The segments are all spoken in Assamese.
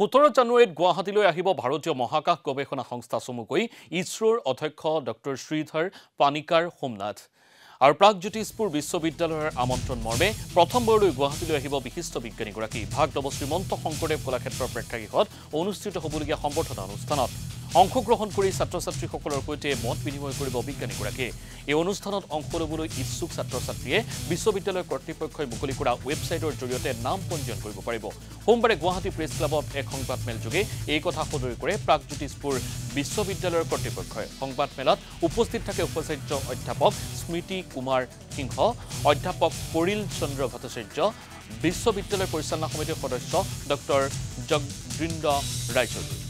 17 জানুৱাৰীত গুৱাহাটীলৈ আহিব ভাৰতীয় মহাকাশ গৱেষণা সংস্থা চমুকৈ ইছৰোৰ অধ্যক্ষ ডক্টৰ শ্ৰীধৰ পানিকাৰ সোমনাথ আৰু প্ৰাগজ্যোতিষপুৰ বিশ্ববিদ্যালয়ৰ আমন্ত্ৰণ মৰ্মে প্ৰথমবাৰলৈ গুৱাহাটীলৈ আহিব বিশিষ্ট বিজ্ঞানীগৰাকী ভাগ ল'ব শ্ৰীমন্ত শংকৰদেৱ কলাক্ষেত্ৰৰ প্ৰেক্ষাগৃহত অনুষ্ঠিত হ'বলগীয়া সম্বৰ্ধনা অনুষ্ঠানত অংশগ্ৰহণ কৰি ছাত্ৰ-ছাত্ৰীসকলৰ সৈতে মত বিনিময় কৰিব বিজ্ঞানীগৰাকীয়ে এই অনুষ্ঠানত অংশ ল'বলৈ ইচ্ছুক ছাত্ৰ-ছাত্ৰীয়ে বিশ্ববিদ্যালয় কৰ্তৃপক্ষই মুকলি কৰা ৱেবছাইটৰ জৰিয়তে নাম পঞ্জীয়ন কৰিব পাৰিব। সোমবাৰে গুৱাহাটী প্ৰেছ ক্লাবত এক সংবাদমেলযোগে এই কথা সদৰি কৰে প্ৰাগজ্যোতিষপুৰ বিশ্ববিদ্যালয়ৰ কৰ্তৃপক্ষই। সংবাদমেলত উপস্থিত থাকে উপাচাৰ্য অধ্যাপক স্মৃতি কুমাৰ সিংহ, অধ্যাপক পৰিল চন্দ্ৰ ভট্টাচাৰ্য, বিশ্ববিদ্যালয় পৰিচালনা সমিতিৰ সদস্য ডক্টৰ জগদীন্দ্ৰ ৰায়চৌধুৰী।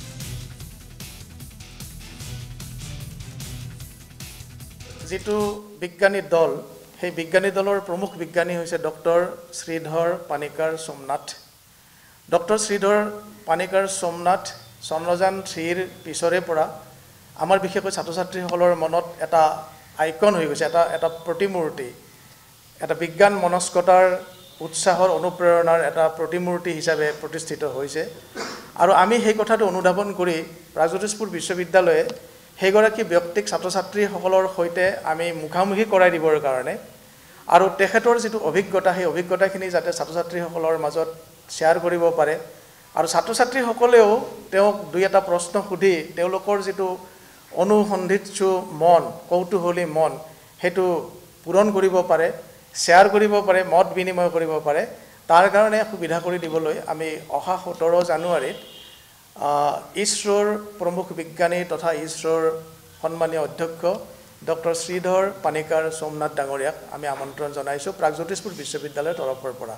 যেটো বিজ্ঞানী দল সেই বিজ্ঞানী দলৰ প্ৰমুখ বিজ্ঞানী হৈছে ডক্টৰ শ্ৰীধৰ পানিকাৰ সোমনাথ। ডক্টৰ শ্ৰীধৰ পানিকাৰ সোমনাথ চন্দ্ৰযান 3ৰ পিছৰে পৰা আমাৰ বিশেষকৈ ছাত্ৰ-ছাত্ৰীসকলৰ মনত এটা আইকন হৈ গৈছে, এটা প্ৰতিমূৰ্তি, এটা বিজ্ঞান মনস্কতাৰ উৎসাহৰ অনুপ্ৰেৰণাৰ এটা প্ৰতিমূৰ্তি হিচাপে প্ৰতিষ্ঠিত হৈছে। আৰু আমি সেই কথাটো অনুধাৱন কৰি প্ৰাগজ্যোতিষপুৰ বিশ্ববিদ্যালয়ে সেইগৰাকী ব্যক্তিক ছাত্ৰ-ছাত্ৰীসকলৰ সৈতে আমি মুখামুখি কৰাই দিবৰ কাৰণে আৰু তেখেতৰ যিটো অভিজ্ঞতা সেই অভিজ্ঞতাখিনি যাতে ছাত্ৰ-ছাত্ৰীসকলৰ মাজত শ্বেয়াৰ কৰিব পাৰে আৰু ছাত্ৰ-ছাত্ৰীসকলেও তেওঁক দুই এটা প্ৰশ্ন সুধি তেওঁলোকৰ যিটো অনুসন্ধিৎসু মন, কৌতূহলী মন সেইটো পূৰণ কৰিব পাৰে, শ্বেয়াৰ কৰিব পাৰে, মত বিনিময় কৰিব পাৰে, তাৰ কাৰণে সুবিধা কৰি দিবলৈ আমি অহা 17 জানুৱাৰীত ইছৰোৰ প্ৰমুখ বিজ্ঞানী তথা ইছৰোৰ সন্মানীয় অধ্যক্ষ ডক্টৰ শ্ৰীধৰ পানিকাৰ সোমনাথ ডাঙৰীয়াক আমি আমন্ত্ৰণ জনাইছোঁ প্ৰাগজ্যোতিষপুৰ বিশ্ববিদ্যালয়ৰ তৰফৰ পৰা।